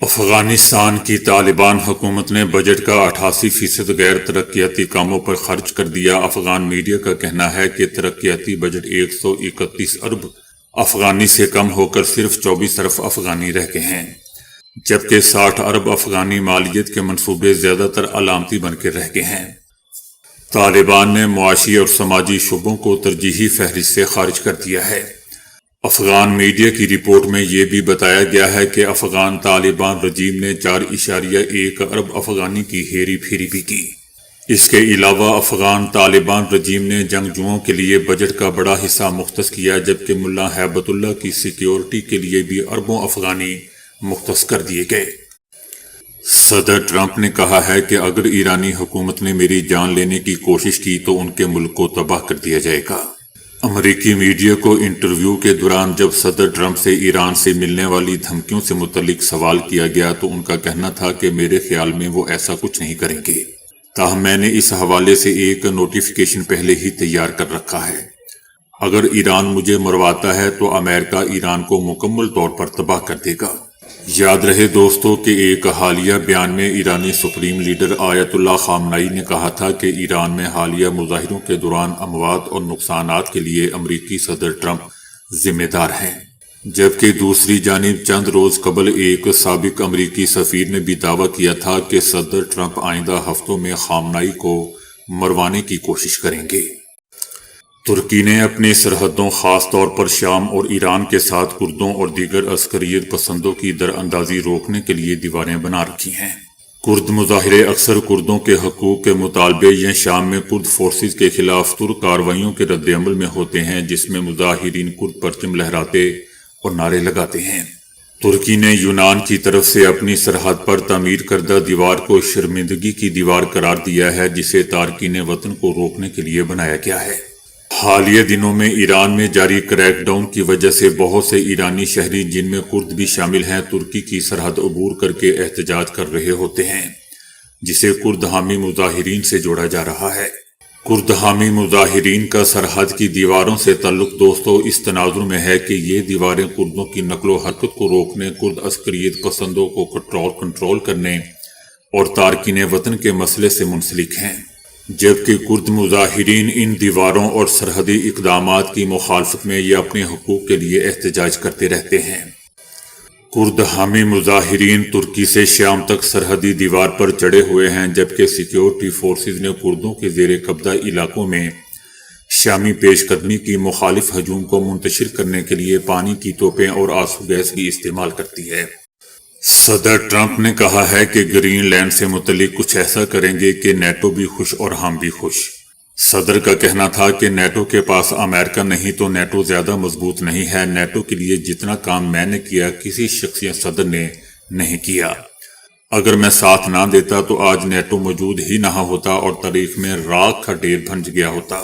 افغانستان کی طالبان حکومت نے بجٹ کا 88% غیر ترقیاتی کاموں پر خرچ کر دیا۔ افغان میڈیا کا کہنا ہے کہ ترقیاتی بجٹ 131 ارب افغانی سے کم ہو کر صرف 24 ارب افغانی رہ گئے ہیں، جبکہ 60 ارب افغانی مالیت کے منصوبے زیادہ تر علامتی بن کے رہ گئے ہیں۔ طالبان نے معاشی اور سماجی شعبوں کو ترجیحی فہرست سے خارج کر دیا ہے۔ افغان میڈیا کی رپورٹ میں یہ بھی بتایا گیا ہے کہ افغان طالبان رجیم نے 4.1 ارب افغانی کی ہیری پھیری بھی کی۔ اس کے علاوہ افغان طالبان رجیم نے جنگجوؤں کے لیے بجٹ کا بڑا حصہ مختص کیا، جبکہ ملا ہیبت اللہ کی سیکیورٹی کے لیے بھی اربوں افغانی مختص کر دیے گئے۔ صدر ٹرمپ نے کہا ہے کہ اگر ایرانی حکومت نے میری جان لینے کی کوشش کی تو ان کے ملک کو تباہ کر دیا جائے گا۔ امریکی میڈیا کو انٹرویو کے دوران جب صدر ٹرمپ سے ایران سے ملنے والی دھمکیوں سے متعلق سوال کیا گیا تو ان کا کہنا تھا کہ میرے خیال میں وہ ایسا کچھ نہیں کریں گے، تاہم میں نے اس حوالے سے ایک نوٹیفیکیشن پہلے ہی تیار کر رکھا ہے۔ اگر ایران مجھے مرواتا ہے تو امریکہ ایران کو مکمل طور پر تباہ کر دے گا۔ یاد رہے دوستو کہ ایک حالیہ بیان میں ایرانی سپریم لیڈر آیت اللہ خامنائی نے کہا تھا کہ ایران میں حالیہ مظاہروں کے دوران اموات اور نقصانات کے لیے امریکی صدر ٹرمپ ذمہ دار ہیں، جبکہ دوسری جانب چند روز قبل ایک سابق امریکی سفیر نے بھی دعویٰ کیا تھا کہ صدر ٹرمپ آئندہ ہفتوں میں خامنائی کو مروانے کی کوشش کریں گے۔ ترکی نے اپنی سرحدوں خاص طور پر شام اور ایران کے ساتھ کردوں اور دیگر عسکریت پسندوں کی دراندازی روکنے کے لیے دیواریں بنا رکھی ہیں۔ کرد مظاہرے اکثر کردوں کے حقوق کے مطالبے یا شام میں کرد فورسز کے خلاف ترک کارروائیوں کے رد عمل میں ہوتے ہیں، جس میں مظاہرین کرد پرچم لہراتے اور نعرے لگاتے ہیں۔ ترکی نے یونان کی طرف سے اپنی سرحد پر تعمیر کردہ دیوار کو شرمندگی کی دیوار قرار دیا ہے، جسے تارکین وطن کو روکنے کے لیے بنایا گیا ہے۔ حالیہ دنوں میں ایران میں جاری کریک ڈاؤن کی وجہ سے بہت سے ایرانی شہری، جن میں کرد بھی شامل ہیں، ترکی کی سرحد عبور کر کے احتجاج کر رہے ہوتے ہیں، جسے کرد حامی مظاہرین سے جوڑا جا رہا ہے۔ کرد حامی مظاہرین کا سرحد کی دیواروں سے تعلق دوستو اس تناظر میں ہے کہ یہ دیواریں کردوں کی نقل و حرکت کو روکنے، کرد عسکریت پسندوں کو کنٹرول کرنے اور تارکین وطن کے مسئلے سے منسلک ہیں، جبکہ کرد مظاہرین ان دیواروں اور سرحدی اقدامات کی مخالفت میں یا اپنے حقوق کے لیے احتجاج کرتے رہتے ہیں۔ کرد حامی مظاہرین ترکی سے شام تک سرحدی دیوار پر چڑھے ہوئے ہیں، جبکہ سیکیورٹی فورسز نے کردوں کے زیر قبضہ علاقوں میں شامی پیش قدمی کی مخالف ہجوم کو منتشر کرنے کے لیے پانی کی توپیں اور آنسو گیس بھی استعمال کرتی ہے۔ صدر ٹرمپ نے کہا ہے کہ گرین لینڈ سے متعلق کچھ ایسا کریں گے کہ نیٹو بھی خوش اور ہم بھی خوش۔ صدر کا کہنا تھا کہ نیٹو کے پاس امریکہ نہیں تو نیٹو زیادہ مضبوط نہیں ہے۔ نیٹو کے لیے جتنا کام میں نے کیا کسی شخص صدر نے نہیں کیا۔ اگر میں ساتھ نہ دیتا تو آج نیٹو موجود ہی نہ ہوتا اور تاریخ میں راکھ کا ڈھیر بن گیا ہوتا۔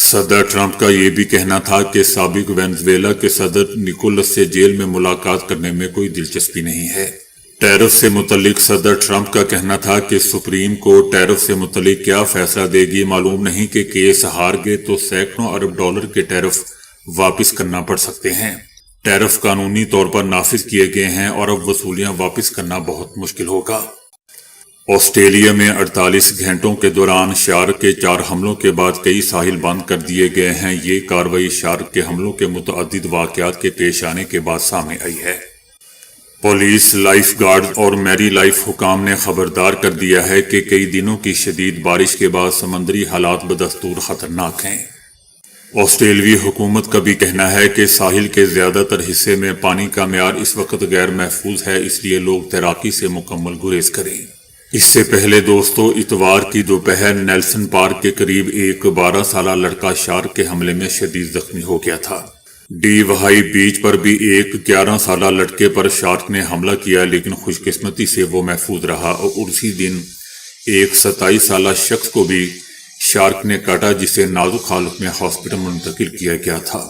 صدر ٹرمپ کا یہ بھی کہنا تھا کہ سابق وینزویلا کے صدر نکولس سے جیل میں ملاقات کرنے میں کوئی دلچسپی نہیں ہے۔ ٹیرف سے متعلق صدر ٹرمپ کا کہنا تھا کہ سپریم کورٹ ٹیرف سے متعلق کیا فیصلہ دے گی، معلوم نہیں کہ کیس ہار گئے تو سینکڑوں ارب ڈالر کے ٹیرف واپس کرنا پڑ سکتے ہیں۔ ٹیرف قانونی طور پر نافذ کیے گئے ہیں اور اب وصولیاں واپس کرنا بہت مشکل ہوگا۔ آسٹریلیا میں 48 گھنٹوں کے دوران شارک کے 4 حملوں کے بعد کئی ساحل بند کر دیے گئے ہیں۔ یہ کارروائی شارک کے حملوں کے متعدد واقعات کے پیش آنے کے بعد سامنے آئی ہے۔ پولیس، لائف گارڈز اور میری لائف حکام نے خبردار کر دیا ہے کہ کئی دنوں کی شدید بارش کے بعد سمندری حالات بدستور خطرناک ہیں۔ آسٹریلوی حکومت کا بھی کہنا ہے کہ ساحل کے زیادہ تر حصے میں پانی کا معیار اس وقت غیر محفوظ ہے، اس لیے لوگ تیراکی سے مکمل گریز کریں۔ اس سے پہلے دوستو اتوار کی دوپہر نیلسن پارک کے قریب ایک 12 سالہ لڑکا شارک کے حملے میں شدید زخمی ہو گیا تھا۔ ڈی وہائی بیچ پر بھی ایک 11 سالہ لڑکے پر شارک نے حملہ کیا، لیکن خوش قسمتی سے وہ محفوظ رہا اور اسی دن ایک 27 سالہ شخص کو بھی شارک نے کاٹا، جسے نازک حالت میں ہاسپٹل منتقل کیا گیا تھا۔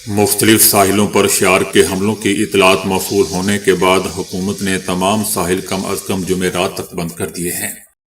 مختلف ساحلوں پر شارک کے حملوں کی اطلاعات موصول ہونے کے بعد حکومت نے تمام ساحل کم از کم جمعرات تک بند کر دیے ہیں۔